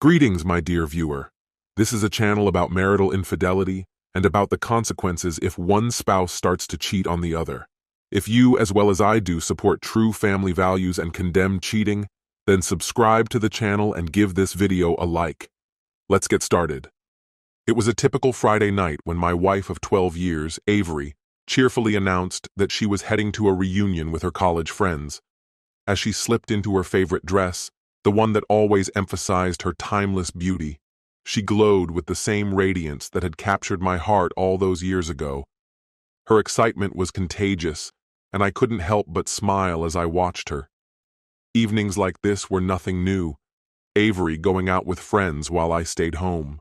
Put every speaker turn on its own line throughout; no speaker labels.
Greetings, my dear viewer. This is a channel about marital infidelity and about the consequences if one spouse starts to cheat on the other. If you, as well as I do, support true family values and condemn cheating, then subscribe to the channel and give this video a like. Let's get started. It was a typical Friday night when my wife of 12 years, Avery, cheerfully announced that she was heading to a reunion with her college friends. As she slipped into her favorite dress, the one that always emphasized her timeless beauty, she glowed with the same radiance that had captured my heart all those years ago. Her excitement was contagious, and I couldn't help but smile as I watched her. Evenings like this were nothing new, Avery going out with friends while I stayed home.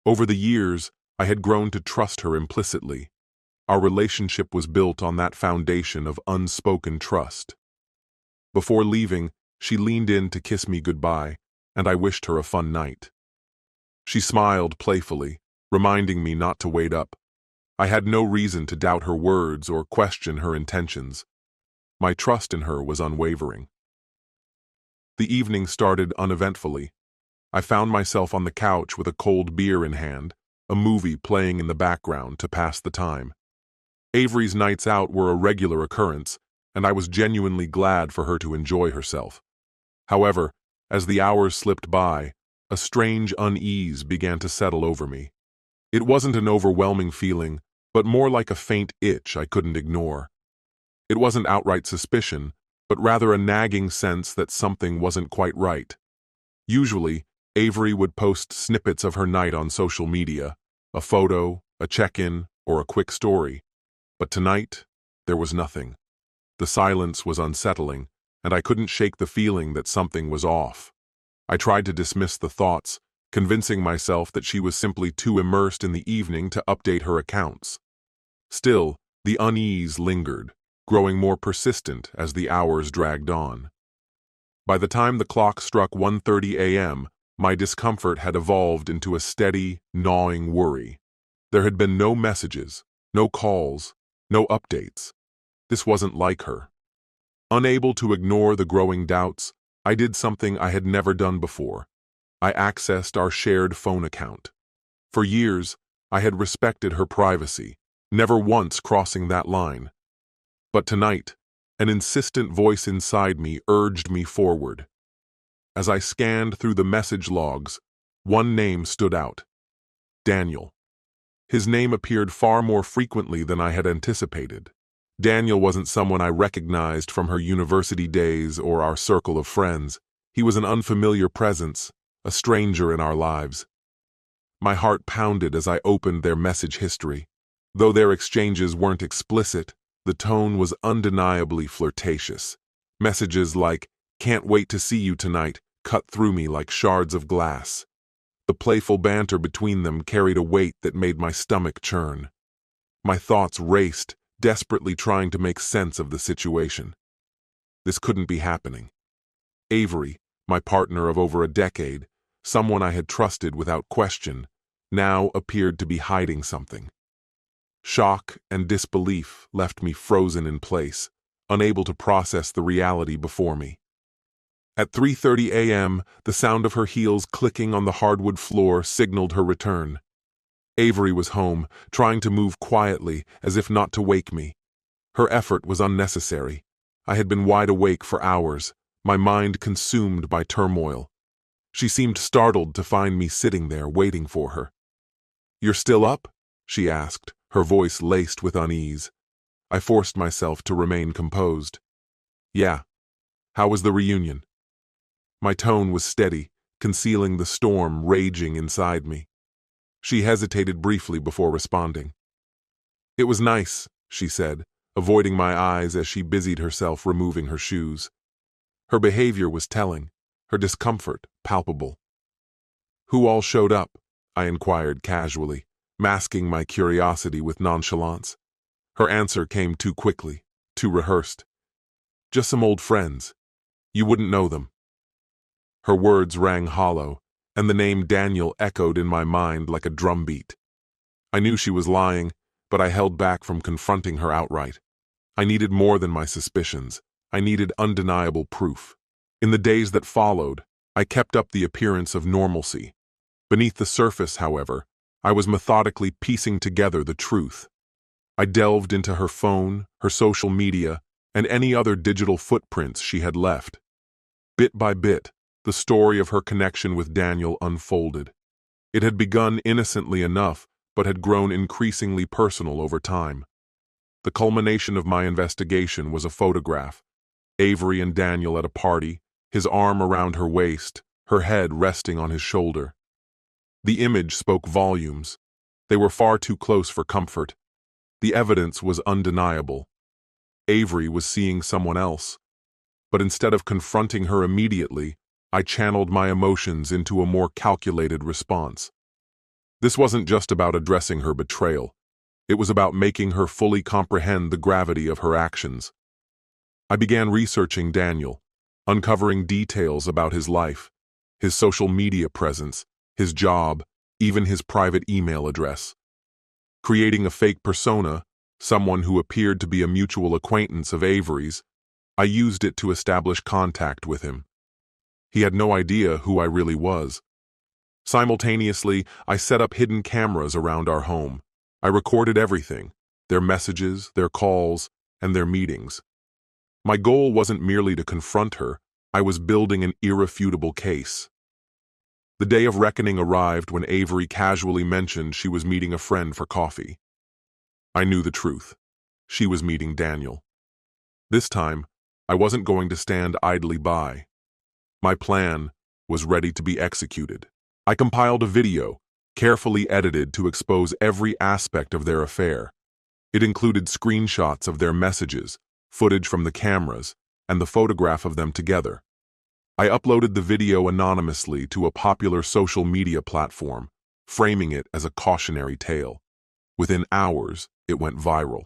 Over the years, I had grown to trust her implicitly. Our relationship was built on that foundation of unspoken trust. Before leaving, she leaned in to kiss me goodbye, and I wished her a fun night. She smiled playfully, reminding me not to wait up. I had no reason to doubt her words or question her intentions. My trust in her was unwavering. The evening started uneventfully. I found myself on the couch with a cold beer in hand, a movie playing in the background to pass the time. Avery's nights out were a regular occurrence, and I was genuinely glad for her to enjoy herself. However, as the hours slipped by, a strange unease began to settle over me. It wasn't an overwhelming feeling, but more like a faint itch I couldn't ignore. It wasn't outright suspicion, but rather a nagging sense that something wasn't quite right. Usually, Avery would post snippets of her night on social media, a photo, a check-in, or a quick story. But tonight, there was nothing. The silence was unsettling, and I couldn't shake the feeling that something was off. I tried to dismiss the thoughts, convincing myself that she was simply too immersed in the evening to update her accounts. Still, the unease lingered, growing more persistent as the hours dragged on. By the time the clock struck 1:30 a.m., my discomfort had evolved into a steady, gnawing worry. There had been no messages, no calls, no updates. This wasn't like her. Unable to ignore the growing doubts, I did something I had never done before. I accessed our shared phone account. For years, I had respected her privacy, never once crossing that line. But tonight, an insistent voice inside me urged me forward. As I scanned through the message logs, one name stood out: Daniel. His name appeared far more frequently than I had anticipated. Daniel wasn't someone I recognized from her university days or our circle of friends. He was an unfamiliar presence, a stranger in our lives. My heart pounded as I opened their message history. Though their exchanges weren't explicit, the tone was undeniably flirtatious. Messages like, "Can't wait to see you tonight," cut through me like shards of glass. The playful banter between them carried a weight that made my stomach churn. My thoughts raced, desperately trying to make sense of the situation. This couldn't be happening. Avery, my partner of over a decade, someone I had trusted without question, now appeared to be hiding something. Shock and disbelief left me frozen in place, unable to process the reality before me. At 3:30 a.m., the sound of her heels clicking on the hardwood floor signaled her return. Avery was home, trying to move quietly, as if not to wake me. Her effort was unnecessary. I had been wide awake for hours, my mind consumed by turmoil. She seemed startled to find me sitting there waiting for her. "You're still up?" she asked, her voice laced with unease. I forced myself to remain composed. "Yeah. How was the reunion?" My tone was steady, concealing the storm raging inside me. She hesitated briefly before responding. "It was nice," she said, avoiding my eyes as she busied herself removing her shoes. Her behavior was telling, her discomfort palpable. "Who all showed up?" I inquired casually, masking my curiosity with nonchalance. Her answer came too quickly, too rehearsed. "Just some old friends. You wouldn't know them." Her words rang hollow, and the name Daniel echoed in my mind like a drumbeat. I knew she was lying, but I held back from confronting her outright. I needed more than my suspicions. I needed undeniable proof. In the days that followed, I kept up the appearance of normalcy. Beneath the surface, however, I was methodically piecing together the truth. I delved into her phone, her social media, and any other digital footprints she had left. Bit by bit, the story of her connection with Daniel unfolded. It had begun innocently enough, but had grown increasingly personal over time. The culmination of my investigation was a photograph. Avery and Daniel at a party, his arm around her waist, her head resting on his shoulder. The image spoke volumes. They were far too close for comfort. The evidence was undeniable. Avery was seeing someone else. But instead of confronting her immediately, I channeled my emotions into a more calculated response. This wasn't just about addressing her betrayal. It was about making her fully comprehend the gravity of her actions. I began researching Daniel, uncovering details about his life, his social media presence, his job, even his private email address. Creating a fake persona, someone who appeared to be a mutual acquaintance of Avery's, I used it to establish contact with him. He had no idea who I really was. Simultaneously, I set up hidden cameras around our home. I recorded everything, their messages, their calls, and their meetings. My goal wasn't merely to confront her, I was building an irrefutable case. The day of reckoning arrived when Avery casually mentioned she was meeting a friend for coffee. I knew the truth. She was meeting Daniel. This time, I wasn't going to stand idly by. My plan was ready to be executed. I compiled a video, carefully edited to expose every aspect of their affair. It included screenshots of their messages, footage from the cameras, and the photograph of them together. I uploaded the video anonymously to a popular social media platform, framing it as a cautionary tale. Within hours, it went viral.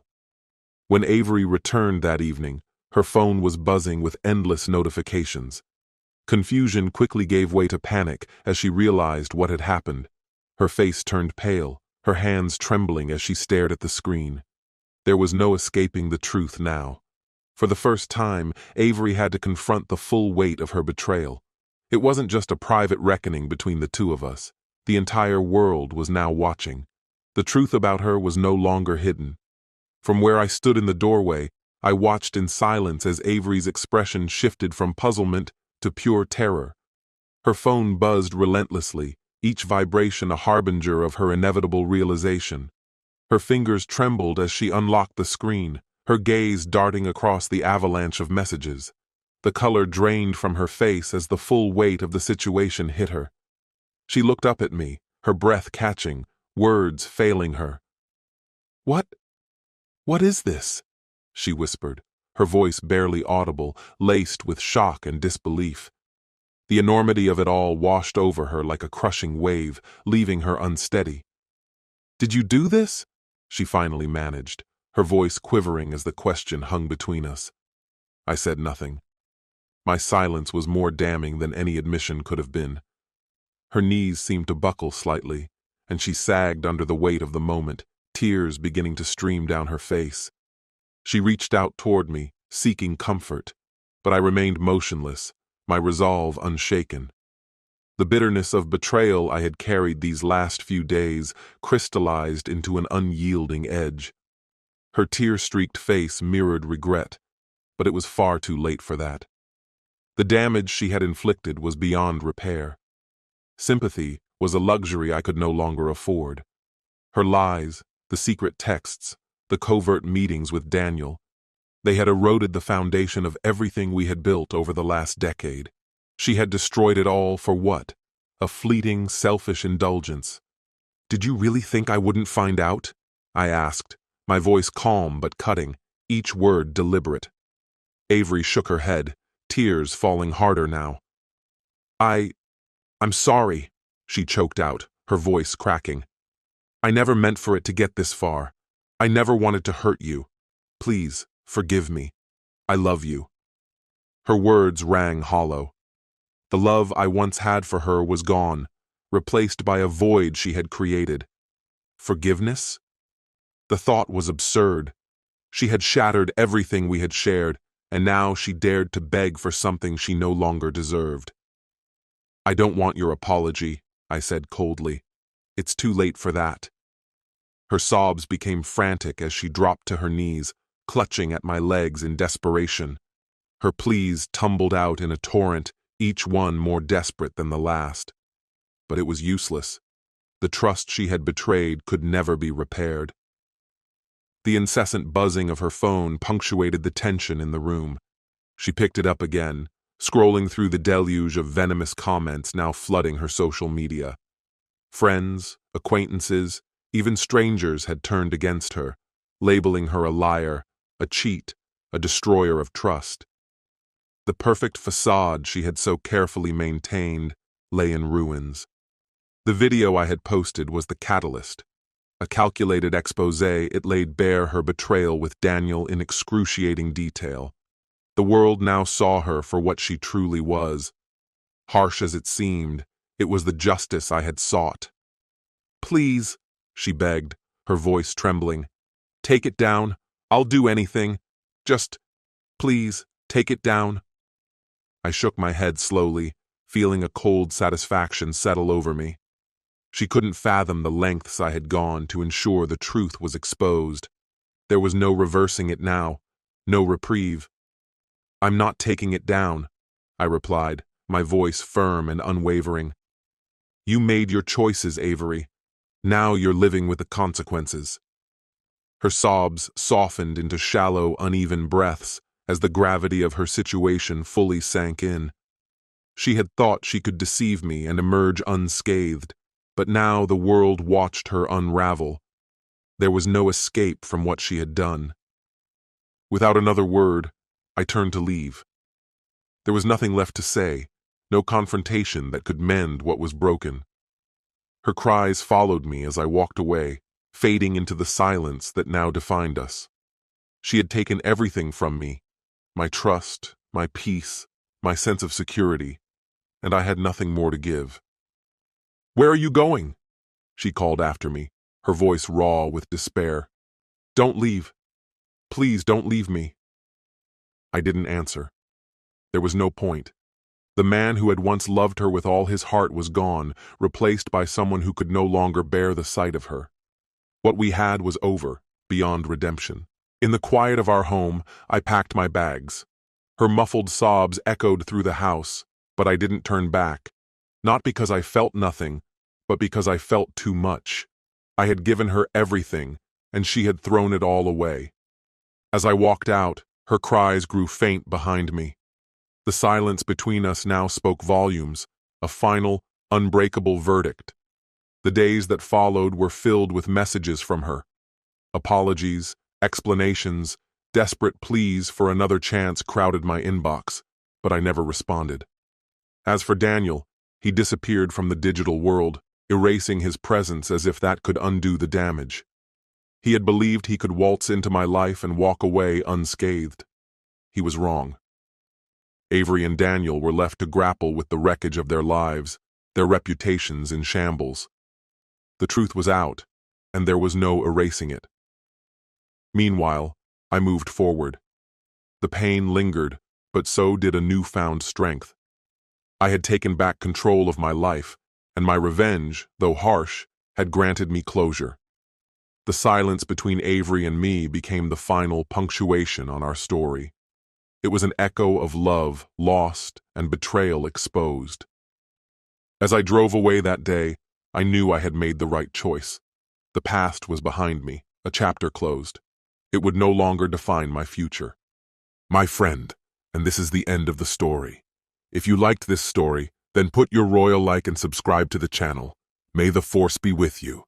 When Avery returned that evening, her phone was buzzing with endless notifications. Confusion quickly gave way to panic as she realized what had happened. Her face turned pale, her hands trembling as she stared at the screen. There was no escaping the truth now. For the first time, Avery had to confront the full weight of her betrayal. It wasn't just a private reckoning between the two of us. The entire world was now watching. The truth about her was no longer hidden. From where I stood in the doorway, I watched in silence as Avery's expression shifted from puzzlement to pure terror. Her phone buzzed relentlessly, each vibration a harbinger of her inevitable realization. Her fingers trembled as she unlocked the screen, her gaze darting across the avalanche of messages. The color drained from her face as the full weight of the situation hit her. She looked up at me, her breath catching, words failing her. What is this?" she whispered, her voice barely audible, laced with shock and disbelief. The enormity of it all washed over her like a crushing wave, leaving her unsteady. "Did you do this?" she finally managed, her voice quivering as the question hung between us. I said nothing. My silence was more damning than any admission could have been. Her knees seemed to buckle slightly, and she sagged under the weight of the moment, tears beginning to stream down her face. She reached out toward me, seeking comfort, but I remained motionless, my resolve unshaken. The bitterness of betrayal I had carried these last few days crystallized into an unyielding edge. Her tear-streaked face mirrored regret, but it was far too late for that. The damage she had inflicted was beyond repair. Sympathy was a luxury I could no longer afford. Her lies, the secret texts, the covert meetings with Daniel, they had eroded the foundation of everything we had built over the last decade. She had destroyed it all for what? A fleeting, selfish indulgence. "Did you really think I wouldn't find out?" I asked, my voice calm but cutting, each word deliberate. Avery shook her head, tears falling harder now. I'm sorry," she choked out, her voice cracking. "I never meant for it to get this far. I never wanted to hurt you. Please, forgive me. I love you." Her words rang hollow. The love I once had for her was gone, replaced by a void she had created. Forgiveness? The thought was absurd. She had shattered everything we had shared, and now she dared to beg for something she no longer deserved. I don't want your apology, I said coldly. It's too late for that. Her sobs became frantic as she dropped to her knees, clutching at my legs in desperation. Her pleas tumbled out in a torrent, each one more desperate than the last. But it was useless. The trust she had betrayed could never be repaired. The incessant buzzing of her phone punctuated the tension in the room. She picked it up again, scrolling through the deluge of venomous comments now flooding her social media. Friends, acquaintances, even strangers had turned against her, labeling her a liar, a cheat, a destroyer of trust. The perfect facade she had so carefully maintained lay in ruins. The video I had posted was the catalyst. A calculated expose, it laid bare her betrayal with Daniel in excruciating detail. The world now saw her for what she truly was. Harsh as it seemed, it was the justice I had sought. Please, she begged, her voice trembling. Take it down. I'll do anything. Just, please, take it down. I shook my head slowly, feeling a cold satisfaction settle over me. She couldn't fathom the lengths I had gone to ensure the truth was exposed. There was no reversing it now, no reprieve. I'm not taking it down, I replied, my voice firm and unwavering. You made your choices, Avery. Now you're living with the consequences. Her sobs softened into shallow, uneven breaths as the gravity of her situation fully sank in. She had thought she could deceive me and emerge unscathed, but now the world watched her unravel. There was no escape from what she had done. Without another word, I turned to leave. There was nothing left to say, no confrontation that could mend what was broken. Her cries followed me as I walked away, fading into the silence that now defined us. She had taken everything from me, my trust, my peace, my sense of security, and I had nothing more to give. Where are you going? She called after me, her voice raw with despair. Don't leave. Please don't leave me. I didn't answer. There was no point. The man who had once loved her with all his heart was gone, replaced by someone who could no longer bear the sight of her. What we had was over, beyond redemption. In the quiet of our home, I packed my bags. Her muffled sobs echoed through the house, but I didn't turn back. Not because I felt nothing, but because I felt too much. I had given her everything, and she had thrown it all away. As I walked out, her cries grew faint behind me. The silence between us now spoke volumes, a final, unbreakable verdict. The days that followed were filled with messages from her. Apologies, explanations, desperate pleas for another chance crowded my inbox, but I never responded. As for Daniel, he disappeared from the digital world, erasing his presence as if that could undo the damage. He had believed he could waltz into my life and walk away unscathed. He was wrong. Avery and Daniel were left to grapple with the wreckage of their lives, their reputations in shambles. The truth was out, and there was no erasing it. Meanwhile, I moved forward. The pain lingered, but so did a newfound strength. I had taken back control of my life, and my revenge, though harsh, had granted me closure. The silence between Avery and me became the final punctuation on our story. It was an echo of love lost and betrayal exposed. As I drove away that day, I knew I had made the right choice. The past was behind me, a chapter closed. It would no longer define my future. My friend, and this is the end of the story. If you liked this story, then put your royal like and subscribe to the channel. May the force be with you.